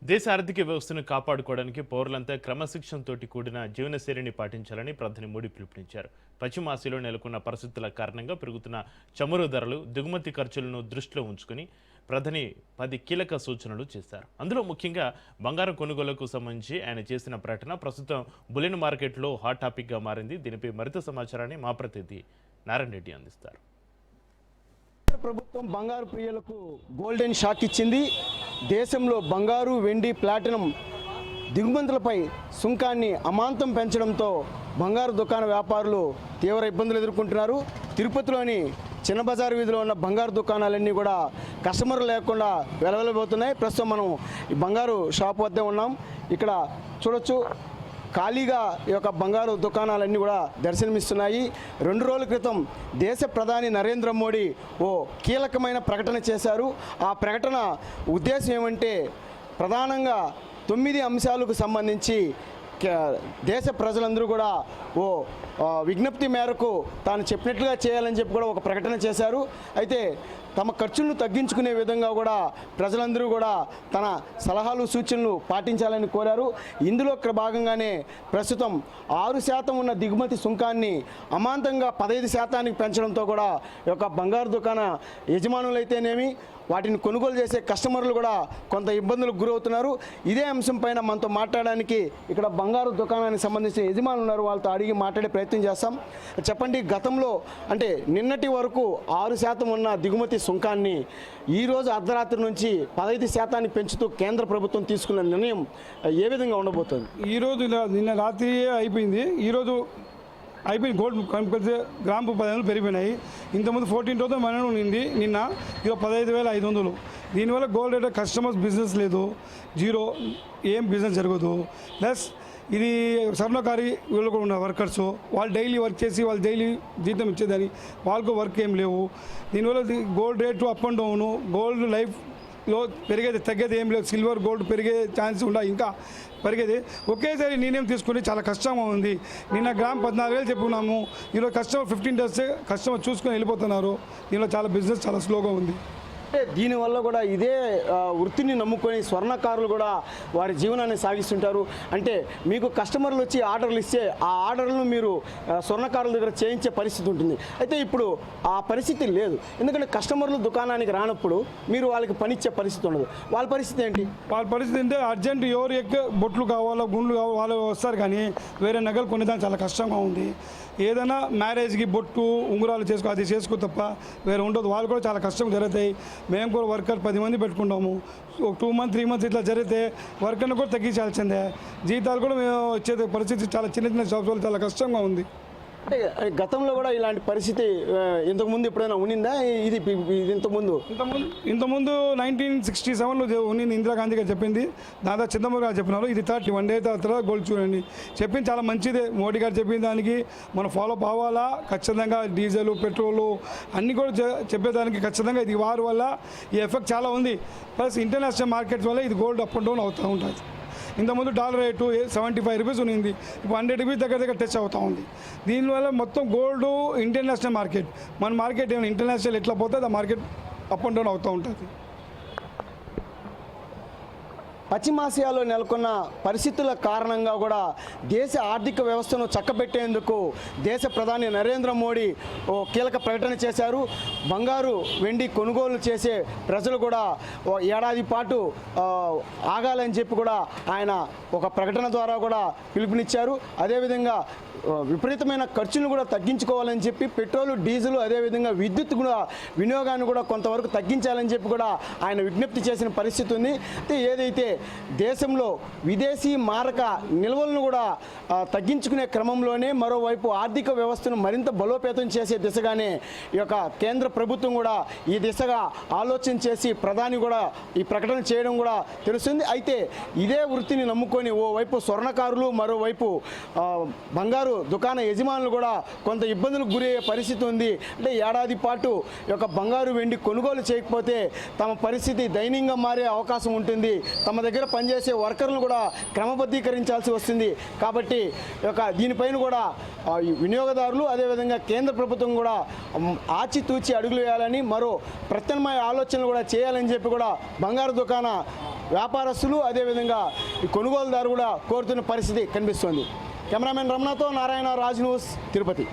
దేశ ఆర్థిక వ్యవస్థను కాపాడుకోవడానికి పౌరులంతా క్రమశిక్షణతోటి కూడిన జీవనశైలిని పాటించాలని ప్రధాని మోడీ పిలుపునిచ్చారు. పశ్చిమాసియాలో నెలకొన్న పరిస్థితుల కారణంగా పెరుగుతున్న చమురు ధరలు, దిగుమతి ఖర్చులను దృష్టిలో ఉంచుకుని ప్రధాని 10 కీలక సూచనలు చేశారు. అందులో ముఖ్యంగా బంగారం కొనుగోలుకు సంబంధించి ఆయన చేసిన ప్రకటన ప్రస్తుతం బులియన్ మార్కెట్లో హాట్ టాపిక్గా మారింది. దీనిపై మరింత సమాచారాన్ని మా ప్రతినిధి నారాయణ రెడ్డి అందిస్తారు. ప్రభుత్వం బంగారు ప్రియులకు గోల్డెన్ షాక్ ఇచ్చింది. దేశంలో బంగారు, వెండి, ప్లాటినం దిగుమతులపై సుంకాన్ని అమాంతం పెంచడంతో బంగారు దుకాణ వ్యాపారులు తీవ్ర ఇబ్బందులు ఎదుర్కొంటున్నారు. తిరుపతిలోని చిన్న బజారు వీధిలో ఉన్న బంగారు దుకాణాలన్నీ కూడా కస్టమర్లు లేకుండా వెలవెలబోతున్నాయి. ప్రస్తుతం మనం ఈ బంగారు షాప్ వద్దే ఉన్నాం. ఇక్కడ చూడొచ్చు ఖాళీగా ఈ యొక్క బంగారు దుకాణాలన్నీ కూడా దర్శనమిస్తున్నాయి. 2 రోజుల క్రితం దేశ ప్రధాని నరేంద్ర మోడీ ఓ కీలకమైన ప్రకటన చేశారు. ఆ ప్రకటన ఉద్దేశం ఏమంటే ప్రధానంగా 9 అంశాలకు సంబంధించి దేశ ప్రజలందరూ కూడా ఓ విజ్ఞప్తి మేరకు తాను చెప్పినట్లుగా చేయాలని చెప్పి కూడా ఒక ప్రకటన చేశారు. అయితే తమ ఖర్చులను తగ్గించుకునే విధంగా కూడా ప్రజలందరూ కూడా తన సలహాలు సూచనలు పాటించాలని కోరారు. ఇందులో భాగంగానే ప్రస్తుతం 6% ఉన్న దిగుమతి సుంకాన్ని అమాంతంగా 15% పెంచడంతో కూడా ఈ యొక్క బంగారు దుకాణ యజమానులైతేనేమి వాటిని కొనుగోలు చేసే కస్టమర్లు కూడా కొంత ఇబ్బందులకు గురవుతున్నారు. ఇదే అంశం పైన మనతో మాట్లాడడానికి ఇక్కడ బంగారు దుకాణానికి సంబంధించిన యజమానులు ఉన్నారు. వాళ్ళతో అడిగి మాట్లాడే ప్రయత్నం చేస్తాం. చెప్పండి, గతంలో అంటే నిన్నటి వరకు 6% ఉన్న దిగుమతి సుంకాన్ని ఈరోజు అర్ధరాత్రి నుంచి 15% పెంచుతూ కేంద్ర ప్రభుత్వం తీసుకున్న నిర్ణయం ఏ విధంగా ఉండబోతుంది? ఈరోజు నిన్న రాత్రి అయిపోయింది. ఈరోజు అయిపోయింది. గోల్డ్ గ్రాము 10 పెరిగిపోయినాయి. ఇంతకుముందు 14,000 మనం ఉండింది. నిన్న ఈరోజు 15,500. దీనివల్ల గోల్డ్ రేట్ కస్టమర్స్ బిజినెస్ లేదు, జీరో, ఏం బిజినెస్ జరగదు. ప్లస్ ఇది స్వర్ణకారి వీళ్ళు కూడా ఉన్న వర్కర్స్, వాళ్ళు డైలీ వర్క్ చేసి వాళ్ళు డైలీ జీతం ఇచ్చేదని వాళ్ళకు వర్క్ ఏం లేవు. దీనివల్ల gold rate up and down, gold లైఫ్లో పెరిగేది తగ్గేది ఏం లేదు. సిల్వర్, గోల్డ్ పెరిగే ఛాన్స్ ఉండాలి, ఇంకా పెరిగేది. ఒకేసారి నిర్ణయం తీసుకుని చాలా కష్టంగా ఉంది. నిన్న గ్రామ్ 14,000 చెప్పుకున్నాము. ఈరోజు కస్టమర్ 15 డేస్ కస్టమర్ చూసుకొని వెళ్ళిపోతున్నారు. దీనిలో చాలా బిజినెస్ చాలా స్లోగా ఉంది. అంటే దీనివల్ల కూడా ఇదే వృత్తిని నమ్ముకొని స్వర్ణకారులు కూడా వారి జీవనాన్ని సాగిస్తుంటారు. అంటే మీకు కస్టమర్లు వచ్చి ఆర్డర్లు ఇస్తే ఆ ఆర్డర్లను మీరు స్వర్ణకారుల దగ్గర చేయించే పరిస్థితి ఉంటుంది. అయితే ఇప్పుడు ఆ పరిస్థితి లేదు. ఎందుకంటే కస్టమర్లు దుకాణానికి రానప్పుడు మీరు వాళ్ళకి పనిచ్చే పరిస్థితి ఉండదు. వాళ్ళ పరిస్థితి ఏంటి? వాళ్ళ పరిస్థితి అంటే అర్జెంట్ ఎవరు బొట్లు కావాలో, గుండ్లు కావాలో వాళ్ళు వస్తారు, కానీ వేరే నగలు కొనేదానికి చాలా కష్టంగా ఉంది. ఏదైనా మ్యారేజ్కి బొట్టు, ఉంగరాలు అది చేసుకో తప్ప వేరే ఉండదు. వాళ్ళు కూడా చాలా కష్టం జరుగుతాయి. మేము కూడా వర్కర్ 10 మంది పెట్టుకుంటాము. ఒక 2 మంత్స్ 3 మంత్స్ ఇట్లా జరిగితే వర్కర్ని కూడా తగ్గించాల్సిందే. జీతాలు కూడా మేము వచ్చే పరిస్థితి చాలా చిన్న షాప్స్ వాళ్ళు చాలా కష్టంగా ఉంది. అంటే గతంలో కూడా ఇలాంటి పరిస్థితి ఇంతకుముందు ఎప్పుడైనా ఉన్నిందా? ఇది ఇంతకుముందు 1967లో ఉన్నింది. ఇందిరాగాంధీ గారు చెప్పింది, దాదా చంద్రబాబు గారు చెప్పినారు. ఇది 1 డే తర్వాత గోల్డ్ చూడండి చెప్పింది చాలా మంచిదే. మోడీ గారు చెప్పిన దానికి మనం ఫాలో అవ్వాలా ఖచ్చితంగా. డీజిల్, పెట్రోలు అన్నీ కూడా చెప్పేదానికి ఖచ్చితంగా ఇది వారి వల్ల ఈ ఎఫెక్ట్ చాలా ఉంది. ప్లస్ ఇంటర్నేషనల్ మార్కెట్స్ వల్ల ఇది గోల్డ్ అప్ అండ్ డౌన్ అవుతూ ఉంటుంది. ఇంతకుముందు డాలర్ రేటు 75 రూపీస్ ఉన్నింది, ఇప్పుడు 100 రూపీస్ దగ్గర టచ్ అవుతూ ఉంది. దీనివల్ల మొత్తం గోల్డ్ ఇంటర్నేషనల్ మార్కెట్, మన మార్కెట్ ఏమైనా ఇంటర్నేషనల్ ఎట్లా పోతుంది, ఆ మార్కెట్ అప్ అండ్ డౌన్ అవుతూ ఉంటుంది. పశ్చిమాసియాలో నెలకొన్న పరిస్థితుల కారణంగా కూడా దేశ ఆర్థిక వ్యవస్థను చక్కబెట్టేందుకు దేశ ప్రధాని నరేంద్ర మోడీ ఓ కీలక ప్రకటన చేశారు. బంగారు, వెండి కొనుగోలు చేసే ప్రజలు కూడా ఏడాది పాటు ఆగాలని చెప్పి కూడా ఆయన ఒక ప్రకటన ద్వారా కూడా పిలుపునిచ్చారు. అదేవిధంగా విపరీతమైన ఖర్చును కూడా తగ్గించుకోవాలని చెప్పి పెట్రోలు, డీజిల్, అదేవిధంగా విద్యుత్ కూడా వినియోగాన్ని కూడా కొంతవరకు తగ్గించాలని చెప్పి కూడా ఆయన విజ్ఞప్తి చేసిన పరిస్థితి ఉంది. ఏదైతే దేశంలో విదేశీ మారక నిల్వలను కూడా తగ్గించుకునే క్రమంలోనే మరోవైపు ఆర్థిక వ్యవస్థను మరింత బలోపేతం చేసే దిశగానే ఈ యొక్క కేంద్ర ప్రభుత్వం కూడా ఈ దిశగా ఆలోచన చేసి ప్రధాని కూడా ఈ ప్రకటన చేయడం కూడా తెలుస్తుంది. అయితే ఇదే వృత్తిని నమ్ముకొని ఓవైపు స్వర్ణకారులు, మరోవైపు బంగారు దుకాణ యజమానులు కూడా కొంత ఇబ్బందులకు గురయ్యే పరిస్థితి ఉంది. అంటే ఏడాది పాటు ఈ యొక్క బంగారు, వెండి కొనుగోలు చేయకపోతే తమ పరిస్థితి దయనీయంగా మారే అవకాశం ఉంటుంది. తమ దగ్గర పనిచేసే వర్కర్లను కూడా క్రమబద్ధీకరించాల్సి వస్తుంది. కాబట్టి దీనిపైన కూడా వినియోగదారులు, అదేవిధంగా కేంద్ర ప్రభుత్వం కూడా ఆచితూచి అడుగులు వేయాలని, మరో ప్రత్యామ్నాయ ఆలోచనలు కూడా చేయాలని చెప్పి కూడా బంగారు దుకాణ వ్యాపారస్తులు అదేవిధంగా ఈ కొనుగోలుదారు కూడా కోరుతున్న పరిస్థితి కనిపిస్తోంది. కెమెరామెన్ రమణతో నారాయణ, రాజ్ న్యూస్, తిరుపతి.